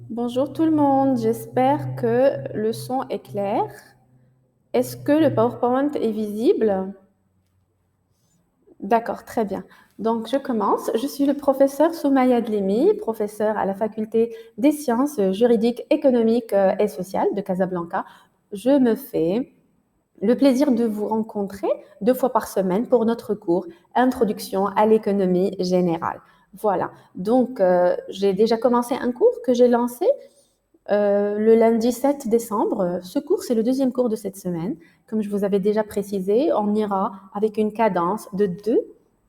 Bonjour tout le monde, j'espère que le son est clair. Est-ce que le PowerPoint est visible? D'accord, très bien. Donc je commence. Je suis le professeur Soumaya Dlimi, professeur à la faculté des sciences juridiques, économiques et sociales de Casablanca. Je me fais le plaisir de vous rencontrer 2 fois par semaine pour notre cours Introduction à l'économie générale. Voilà, donc j'ai déjà commencé un cours que j'ai lancé le lundi 7 décembre. Ce cours, c'est le deuxième cours de cette semaine. Comme je vous avais déjà précisé, on ira avec une cadence de 2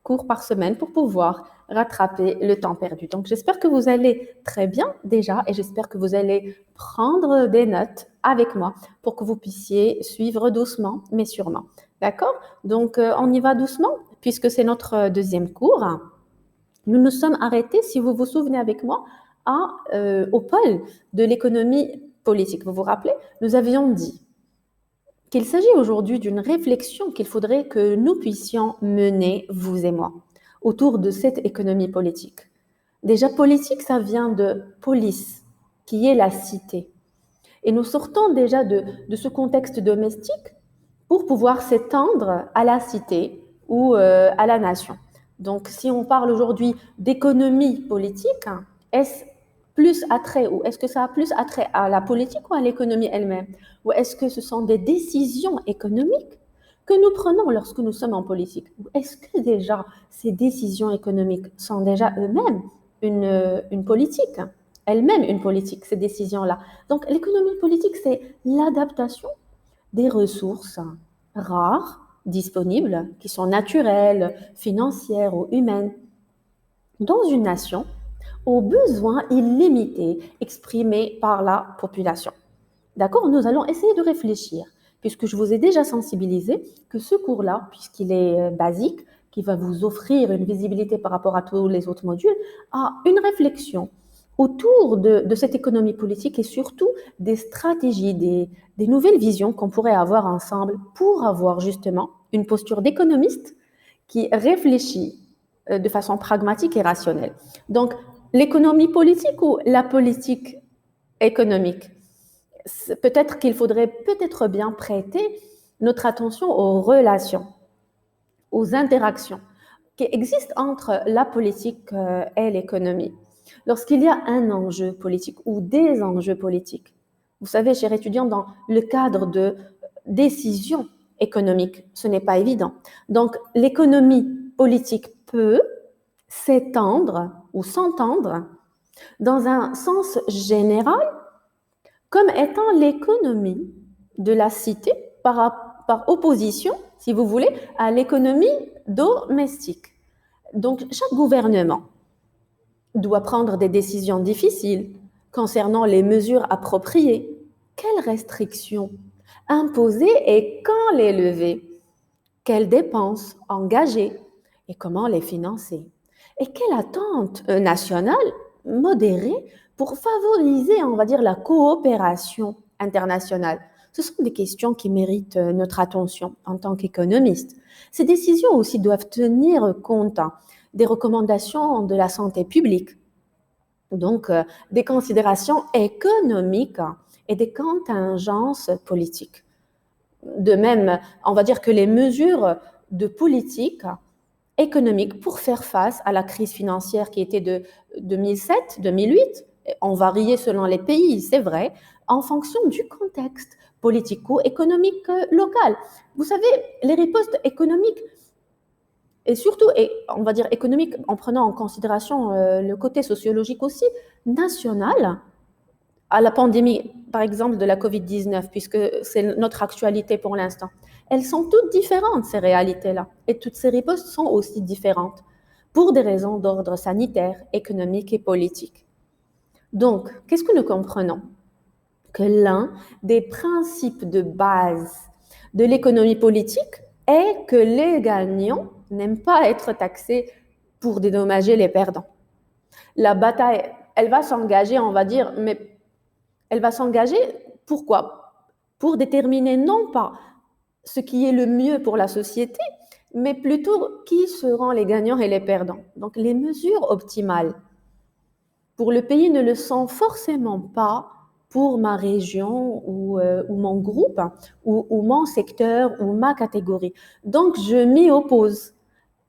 cours par semaine pour pouvoir rattraper le temps perdu. Donc, j'espère que vous allez très bien déjà et j'espère que vous allez prendre des notes avec moi pour que vous puissiez suivre doucement, mais sûrement. D'accord? Donc, on y va doucement puisque c'est notre deuxième cours. Nous nous sommes arrêtés, si vous vous souvenez avec moi, au pôle de l'économie politique. Vous vous rappelez? Nous avions dit qu'il s'agit aujourd'hui d'une réflexion qu'il faudrait que nous puissions mener, vous et moi, autour de cette économie politique. Déjà, politique, ça vient de police, qui est la cité. Et nous sortons déjà de ce contexte domestique pour pouvoir s'étendre à la cité ou à la nation. Donc, si on parle aujourd'hui d'économie politique, est-ce plus attrait ou est-ce que ça a plus attrait à la politique ou à l'économie elle-même? Ou est-ce que ce sont des décisions économiques que nous prenons lorsque nous sommes en politique? Ou est-ce que déjà ces décisions économiques sont déjà eux-mêmes une politique, elles-mêmes une politique, ces décisions-là? Donc, l'économie politique, c'est l'adaptation des ressources rares, disponibles, qui sont naturelles, financières ou humaines, dans une nation aux besoins illimités exprimés par la population. D'accord? Nous allons essayer de réfléchir, puisque je vous ai déjà sensibilisé que ce cours-là, puisqu'il est basique, qui va vous offrir une visibilité par rapport à tous les autres modules, a une réflexion autour de cette économie politique et surtout des stratégies, des nouvelles visions qu'on pourrait avoir ensemble pour avoir justement une posture d'économiste qui réfléchit de façon pragmatique et rationnelle. Donc, l'économie politique ou la politique économique? Peut-être qu'il faudrait peut-être bien prêter notre attention aux relations, aux interactions qui existent entre la politique et l'économie. Lorsqu'il y a un enjeu politique ou des enjeux politiques, vous savez, chers étudiants, dans le cadre de décisions économiques, ce n'est pas évident. Donc, l'économie politique peut s'étendre ou s'entendre dans un sens général comme étant l'économie de la cité par opposition, si vous voulez, à l'économie domestique. Donc, chaque gouvernement doit prendre des décisions difficiles concernant les mesures appropriées. Quelles restrictions imposer et quand les lever? Quelles dépenses engager et comment les financer? Et quelle attente nationale modérée pour favoriser, on va dire, la coopération internationale? Ce sont des questions qui méritent notre attention en tant qu'économistes. Ces décisions aussi doivent tenir compte des recommandations de la santé publique, donc des considérations économiques et des contingences politiques. De même, on va dire que les mesures de politique économique pour faire face à la crise financière qui était de 2007, 2008, ont varié selon les pays, c'est vrai, en fonction du contexte politico-économique local. Vous savez, les ripostes économiques et surtout, et on va dire économiques en prenant en considération le côté sociologique aussi, national, à la pandémie, par exemple, de la Covid-19, puisque c'est notre actualité pour l'instant. Elles sont toutes différentes, ces réalités-là. Et toutes ces ripostes sont aussi différentes pour des raisons d'ordre sanitaire, économique et politique. Donc, qu'est-ce que nous comprenons? Que l'un des principes de base de l'économie politique est que les gagnants n'aiment pas être taxés pour dédommager les perdants. La bataille, elle va s'engager, on va dire, mais elle va s'engager, pourquoi? Pour déterminer non pas ce qui est le mieux pour la société, mais plutôt qui seront les gagnants et les perdants. Donc les mesures optimales pour le pays ne le sont forcément pas pour ma région ou mon groupe ou mon secteur ou ma catégorie. Donc, je m'y oppose.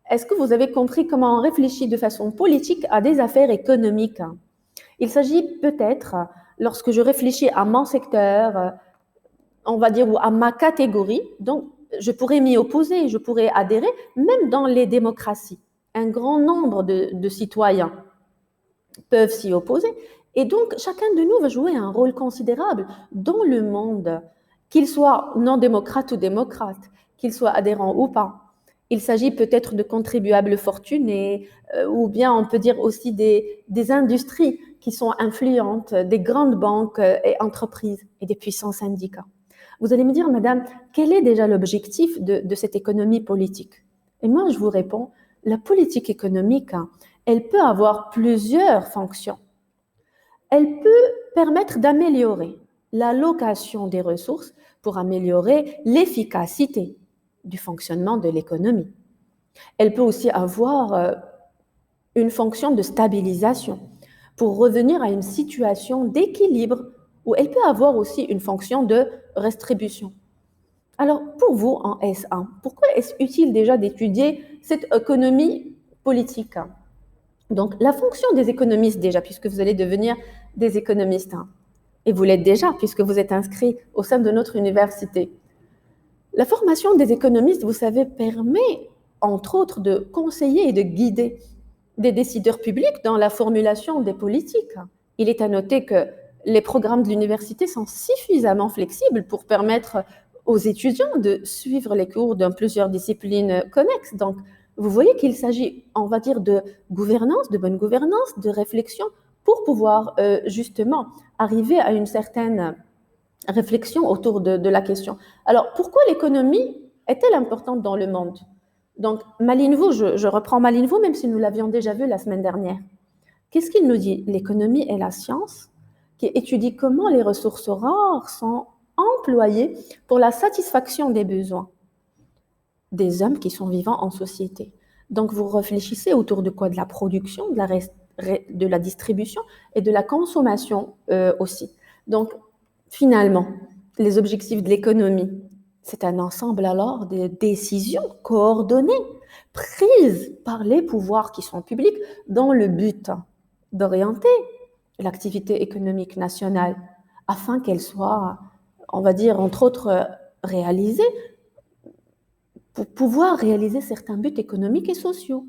Est-ce que vous avez compris comment on réfléchit de façon politique à des affaires économiques? Il s'agit peut-être, lorsque je réfléchis à mon secteur, on va dire, ou à ma catégorie, donc je pourrais m'y opposer, je pourrais adhérer, même dans les démocraties. Un grand nombre de citoyens peuvent s'y opposer. Et donc, chacun de nous va jouer un rôle considérable dans le monde, qu'il soit non démocrate ou démocrate, qu'il soit adhérent ou pas. Il s'agit peut-être de contribuables fortunés, ou bien on peut dire aussi des industries qui sont influentes, des grandes banques et entreprises et des puissants syndicats. Vous allez me dire, madame, quel est déjà l'objectif de cette économie politique? Et moi, je vous réponds, la politique économique, elle peut avoir plusieurs fonctions. Elle peut permettre d'améliorer l'allocation des ressources pour améliorer l'efficacité du fonctionnement de l'économie. Elle peut aussi avoir une fonction de stabilisation pour revenir à une situation d'équilibre, ou elle peut avoir aussi une fonction de redistribution. Alors, pour vous, en S1, pourquoi est-ce utile déjà d'étudier cette économie politique? Donc, la fonction des économistes déjà, puisque vous allez devenir des économistes, et vous l'êtes déjà, puisque vous êtes inscrit au sein de notre université. La formation des économistes, vous savez, permet, entre autres, de conseiller et de guider des décideurs publics dans la formulation des politiques. Il est à noter que les programmes de l'université sont suffisamment flexibles pour permettre aux étudiants de suivre les cours dans plusieurs disciplines connexes. Donc, vous voyez qu'il s'agit, on va dire, de gouvernance, de bonne gouvernance, de réflexion pour pouvoir justement arriver à une certaine réflexion autour de la question. Alors, pourquoi l'économie est-elle importante dans le monde? Donc, Malinvaux, je reprends Malinvaux, même si nous l'avions déjà vu la semaine dernière. Qu'est-ce qu'il nous dit? L'économie est la science qui étudie comment les ressources rares sont employées pour la satisfaction des besoins des hommes qui sont vivants en société. Donc, vous réfléchissez autour de quoi? De la production, de la distribution et de la consommation aussi. Donc, finalement, les objectifs de l'économie, c'est un ensemble alors de décisions coordonnées, prises par les pouvoirs qui sont publics dans le but d'orienter l'activité économique nationale afin qu'elle soit, on va dire, entre autres, réalisée pour pouvoir réaliser certains buts économiques et sociaux.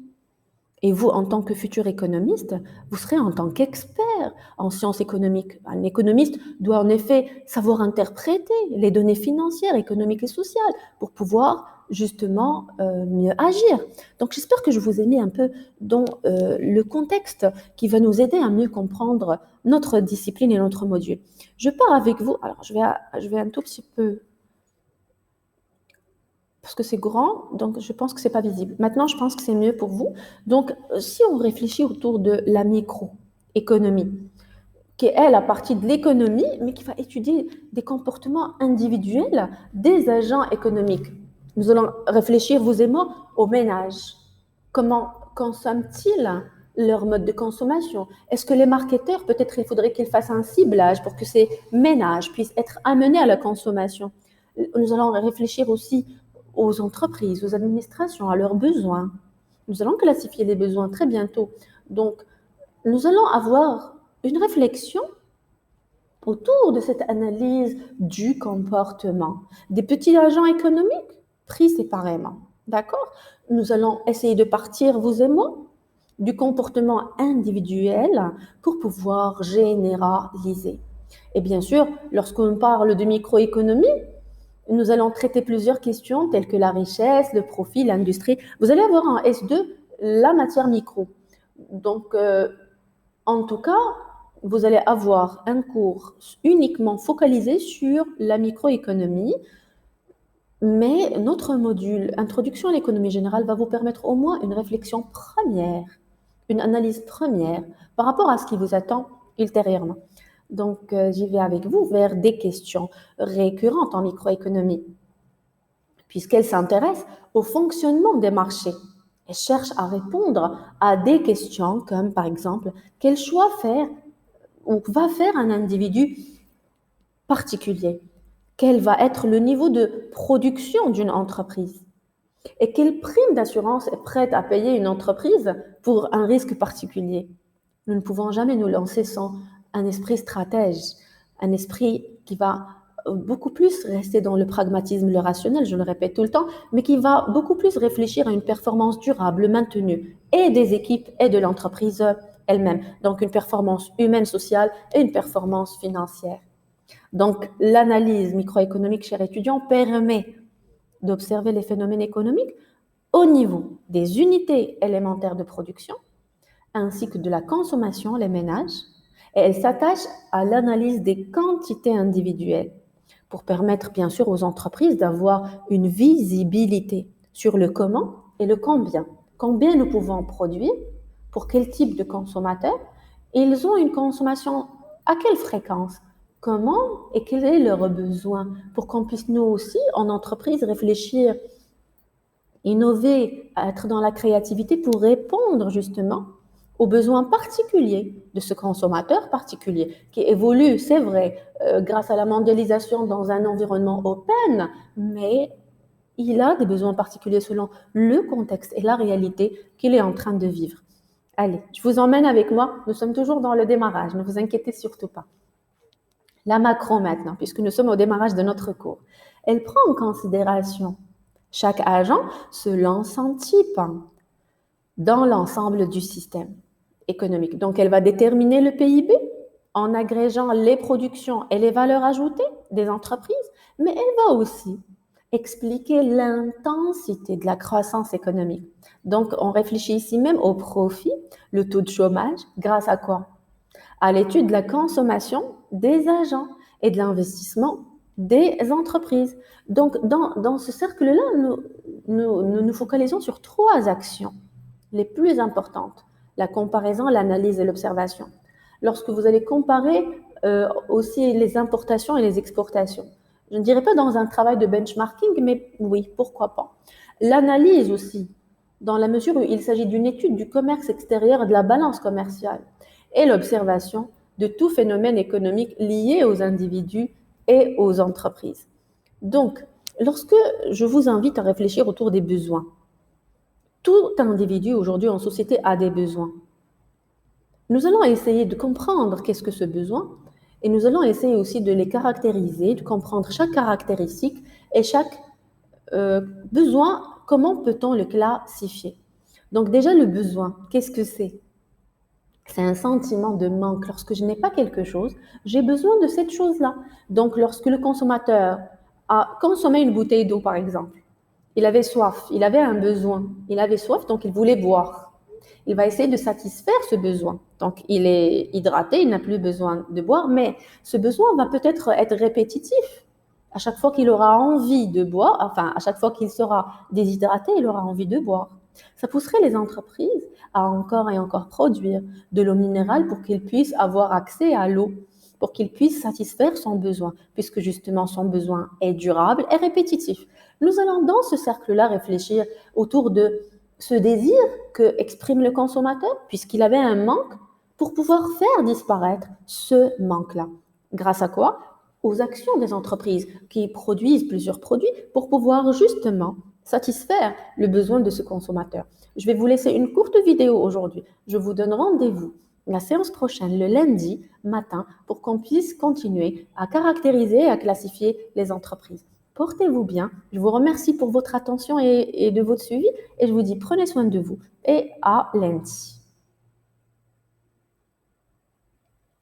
Et vous, en tant que futur économiste, vous serez en tant qu'expert en sciences économiques. Un économiste doit en effet savoir interpréter les données financières, économiques et sociales pour pouvoir justement mieux agir. Donc j'espère que je vous ai mis un peu dans le contexte qui va nous aider à mieux comprendre notre discipline et notre module. Je pars avec vous. Alors je vais un tout petit peu parce que c'est grand, donc je pense que c'est pas visible. Maintenant, je pense que c'est mieux pour vous. Donc, si on réfléchit autour de la microéconomie, qui est, elle, à partie de l'économie, mais qui va étudier des comportements individuels des agents économiques. Nous allons réfléchir, vous et moi, aux ménages. Comment consomment-ils leur mode de consommation? Est-ce que les marketeurs, peut-être il faudrait qu'ils fassent un ciblage pour que ces ménages puissent être amenés à la consommation? Nous allons réfléchir aussi aux entreprises, aux administrations, à leurs besoins. Nous allons classifier les besoins très bientôt. Donc, nous allons avoir une réflexion autour de cette analyse du comportement des petits agents économiques pris séparément. D'accord? Nous allons essayer de partir, vous et moi, du comportement individuel pour pouvoir généraliser. Et bien sûr, lorsqu'on parle de microéconomie, nous allons traiter plusieurs questions telles que la richesse, le profit, l'industrie. Vous allez avoir en S2 la matière micro. Donc, en tout cas, vous allez avoir un cours uniquement focalisé sur la microéconomie, mais notre module Introduction à l'économie générale va vous permettre au moins une réflexion première, une analyse première par rapport à ce qui vous attend ultérieurement. Donc, j'y vais avec vous vers des questions récurrentes en microéconomie, puisqu'elles s'intéressent au fonctionnement des marchés Elle cherche à répondre à des questions comme, par exemple, quel choix faire ou va faire un individu particulier? Quel va être le niveau de production d'une entreprise? Et quelle prime d'assurance est prête à payer une entreprise pour un risque particulier? Nous ne pouvons jamais nous lancer sans un esprit stratège, un esprit qui va beaucoup plus rester dans le pragmatisme, le rationnel, je le répète tout le temps, mais qui va beaucoup plus réfléchir à une performance durable, maintenue, et des équipes et de l'entreprise elle-même. Donc une performance humaine, sociale et une performance financière. Donc l'analyse microéconomique, chers étudiants, permet d'observer les phénomènes économiques au niveau des unités élémentaires de production, ainsi que de la consommation, les ménages, et elle s'attache à l'analyse des quantités individuelles pour permettre bien sûr aux entreprises d'avoir une visibilité sur le comment et le combien. Combien nous pouvons produire, pour quel type de consommateurs, ils ont une consommation à quelle fréquence, comment et quel est leur besoin, pour qu'on puisse nous aussi, en entreprise, réfléchir, innover, être dans la créativité pour répondre justement aux besoins particuliers de ce consommateur particulier qui évolue, c'est vrai, grâce à la mondialisation dans un environnement open, mais il a des besoins particuliers selon le contexte et la réalité qu'il est en train de vivre. Allez, je vous emmène avec moi. Nous sommes toujours dans le démarrage, ne vous inquiétez surtout pas. La macro maintenant, puisque nous sommes au démarrage de notre cours. Elle prend en considération chaque agent selon son type dans l'ensemble du système économique. Donc, elle va déterminer le PIB en agrégeant les productions et les valeurs ajoutées des entreprises, mais elle va aussi expliquer l'intensité de la croissance économique. Donc, on réfléchit ici même au profit, le taux de chômage, grâce à quoi? À l'étude de la consommation des agents et de l'investissement des entreprises. Donc, dans ce cercle-là, nous focalisons sur trois actions les plus importantes: la comparaison, l'analyse et l'observation. Lorsque vous allez comparer aussi les importations et les exportations, je ne dirais pas dans un travail de benchmarking, mais oui, pourquoi pas. L'analyse aussi, dans la mesure où il s'agit d'une étude du commerce extérieur et de la balance commerciale, et l'observation de tout phénomène économique lié aux individus et aux entreprises. Donc, lorsque je vous invite à réfléchir autour des besoins, tout individu aujourd'hui en société a des besoins. Nous allons essayer de comprendre qu'est-ce que ce besoin et nous allons essayer aussi de les caractériser, de comprendre chaque caractéristique et chaque besoin, comment peut-on le classifier. Donc déjà le besoin, qu'est-ce que c'est? C'est un sentiment de manque. Lorsque je n'ai pas quelque chose, j'ai besoin de cette chose-là. Donc lorsque le consommateur a consommé une bouteille d'eau par exemple, il avait soif, il avait un besoin, il avait soif donc il voulait boire. Il va essayer de satisfaire ce besoin. Donc, il est hydraté, il n'a plus besoin de boire, mais ce besoin va peut-être être répétitif. À chaque fois qu'il aura envie de boire, enfin, à chaque fois qu'il sera déshydraté, il aura envie de boire. Ça pousserait les entreprises à encore et encore produire de l'eau minérale pour qu'ils puissent avoir accès à l'eau, pour qu'ils puissent satisfaire son besoin, puisque justement son besoin est durable et répétitif. Nous allons dans ce cercle-là réfléchir autour de ce désir que exprime le consommateur, puisqu'il avait un manque, pour pouvoir faire disparaître ce manque-là. Grâce à quoi? Aux actions des entreprises qui produisent plusieurs produits pour pouvoir justement satisfaire le besoin de ce consommateur. Je vais vous laisser une courte vidéo aujourd'hui. Je vous donne rendez-vous la séance prochaine, le lundi matin, pour qu'on puisse continuer à caractériser et à classifier les entreprises. Portez-vous bien. Je vous remercie pour votre attention et de votre suivi et je vous dis prenez soin de vous et à lundi.